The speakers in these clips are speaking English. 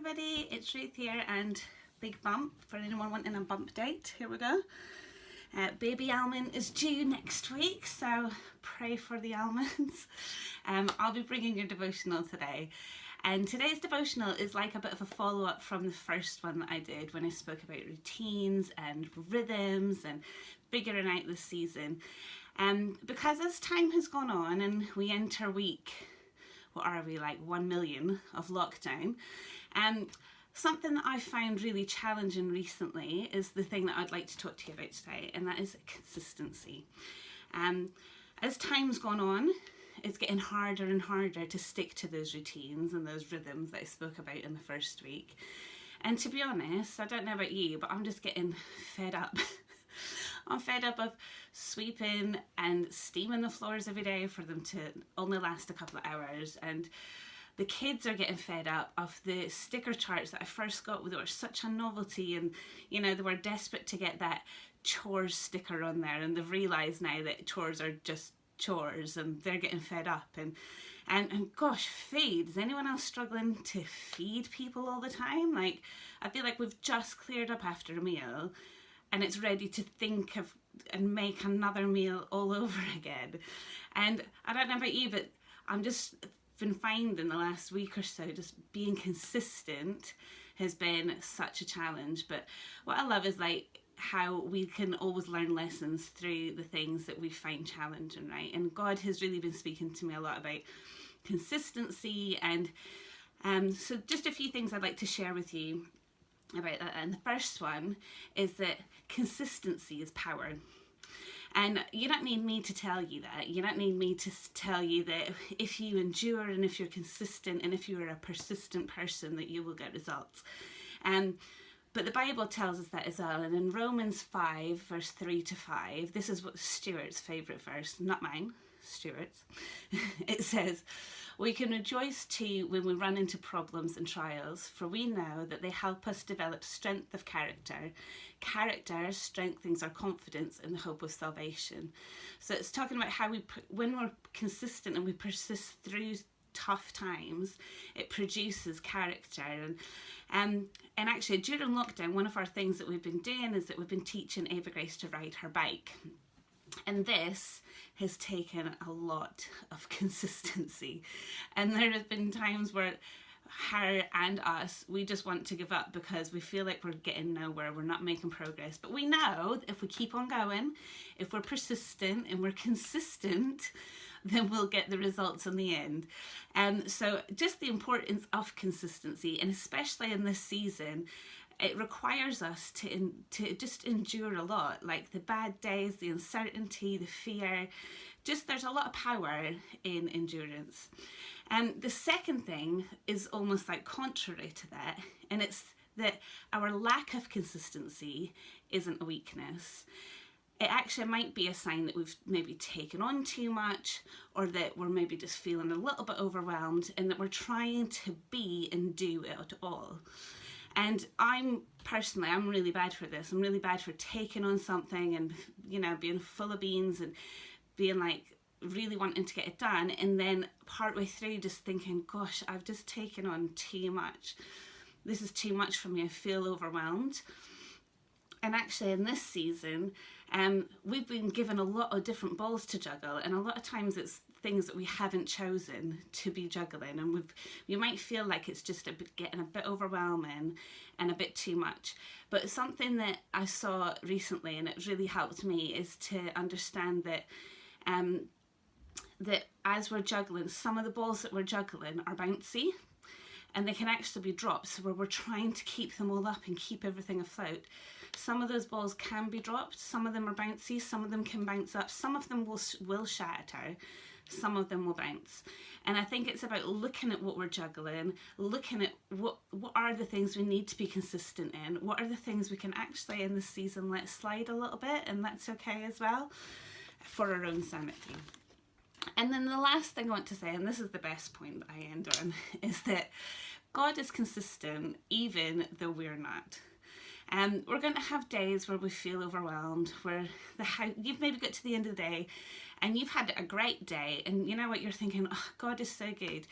everybody, it's Ruth here, and big bump for anyone wanting a bump date. Here we go. Baby Elman is due next week, so pray for the Elmans. I'll be bringing your devotional today, and today's devotional is like a bit of a follow-up from the first one that I did when I spoke about routines and rhythms and figuring out this season. Because as time has gone on and we enter week, what are we, like 1 million of lockdown, something that I found really challenging recently is the thing that I'd like to talk to you about today, and that is consistency. As time's gone on, it's getting harder and harder to stick to those routines and those rhythms that I spoke about in the first week. And to be honest, I don't know about you, but I'm just getting fed up. I'm fed up of sweeping and steaming the floors every day for them to only last a couple of hours, and the kids are getting fed up of the sticker charts that I first got. They were such a novelty, and you know, they were desperate to get that chores sticker on there, and they've realised now that chores are just chores, and they're getting fed up. And gosh, feed. Is anyone else struggling to feed people all the time? Like, I feel like we've just cleared up after a meal and it's ready to think of and make another meal all over again. And I don't know about you, but I'm just been finding the last week or so just being consistent has been such a challenge. But what I love is like how we can always learn lessons through the things that we find challenging, right? And God has really been speaking to me a lot about consistency, and so just a few things I'd like to share with you about that. And the first one is that consistency is power. And you don't need me to tell you that. You don't need me to tell you that if you endure and if you're consistent and if you're a persistent person, that you will get results. But the Bible tells us that as well. And in Romans 5, verse 3 to 5, this is what Stuart's favourite verse, not mine, Stuart's. It says, "We can rejoice too when we run into problems and trials, for we know that they help us develop strength of character. Character strengthens our confidence in the hope of salvation." So it's talking about how when we're consistent and we persist through tough times, it produces character. And actually during lockdown, one of our things that we've been doing is that we've been teaching Ava Grace to ride her bike. And this has taken a lot of consistency. And there have been times where her and us, we just want to give up because we feel like we're getting nowhere, we're not making progress. But we know that if we keep on going, if we're persistent and we're consistent, then we'll get the results in the end. So just the importance of consistency, and especially in this season, it requires us to just endure a lot, like the bad days, the uncertainty, the fear. Just there's a lot of power in endurance. And the second thing is almost like contrary to that, and it's that our lack of consistency isn't a weakness. It actually might be a sign that we've maybe taken on too much, or that we're maybe just feeling a little bit overwhelmed, and that we're trying to be and do it all. And I'm really bad for this. I'm really bad for taking on something and, you know, being full of beans and being like really wanting to get it done, and then partway through just thinking, gosh, I've just taken on too much. This is too much for me. I feel overwhelmed. And actually in this season, we've been given a lot of different balls to juggle, and a lot of times it's things that we haven't chosen to be juggling, and you might feel like it's just getting a bit overwhelming and a bit too much. But something that I saw recently, and it really helped me, is to understand that that as we're juggling, some of the balls that we're juggling are bouncy, and they can actually be dropped. So where we're trying to keep them all up and keep everything afloat, some of those balls can be dropped. Some of them are bouncy, some of them can bounce up, some of them will shatter, some of them will bounce. And I think it's about looking at what we're juggling, looking at what are the things we need to be consistent in, what are the things we can actually in this season let slide a little bit, and that's okay as well, for our own sanity. And then the last thing I want to say, and this is the best point that I end on, is that God is consistent even though we're not. We're going to have days where we feel overwhelmed, where you've maybe got to the end of the day and you've had a great day, and you know what, you're thinking, oh, God is so good.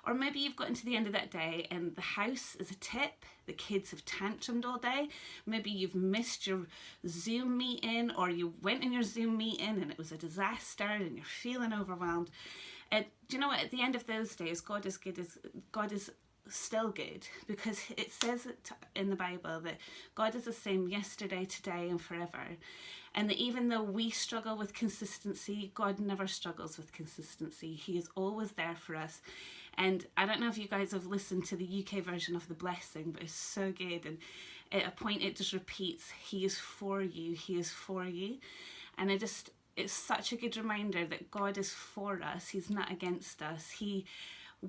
Or maybe you've gotten to the end of that day and the house is a tip, the kids have tantrumed all day, maybe you've missed your Zoom meeting, or you went in your Zoom meeting and it was a disaster and you're feeling overwhelmed. Do you know what, at the end of those days, God is still good, because it says in the Bible that God is the same yesterday, today and forever, and that even though we struggle with consistency, God never struggles with consistency. He is always there for us. And I don't know if you guys have listened to the UK version of The Blessing, but it's so good, and at a point it just repeats, He is for you, He is for you. And it's such a good reminder that God is for us, He's not against us. He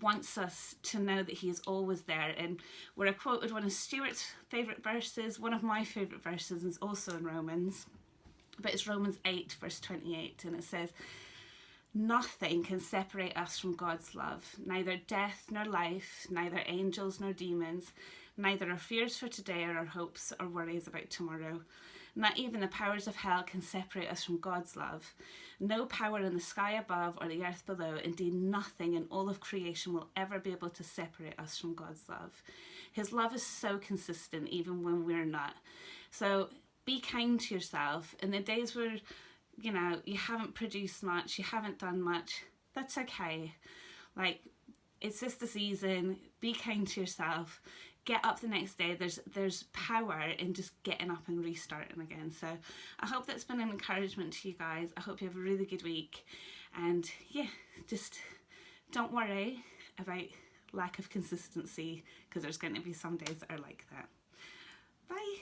wants us to know that He is always there. And where I quoted one of Stuart's favourite verses, one of my favourite verses is also in Romans, but it's Romans 8 verse 28, and it says, nothing can separate us from God's love, neither death nor life, neither angels nor demons, neither our fears for today or our hopes or worries about tomorrow. Not even the powers of hell can separate us from God's love. No power in the sky above or the earth below, indeed nothing in all of creation will ever be able to separate us from God's love. His love is so consistent even when we're not. So be kind to yourself. In the days where, you know, you haven't produced much, you haven't done much, that's okay. Like, it's just the season. Be kind to yourself. Get up the next day. There's power in just getting up and restarting again. So I hope that's been an encouragement to you guys. I hope you have a really good week. And yeah, just don't worry about lack of consistency, because there's going to be some days that are like that. Bye.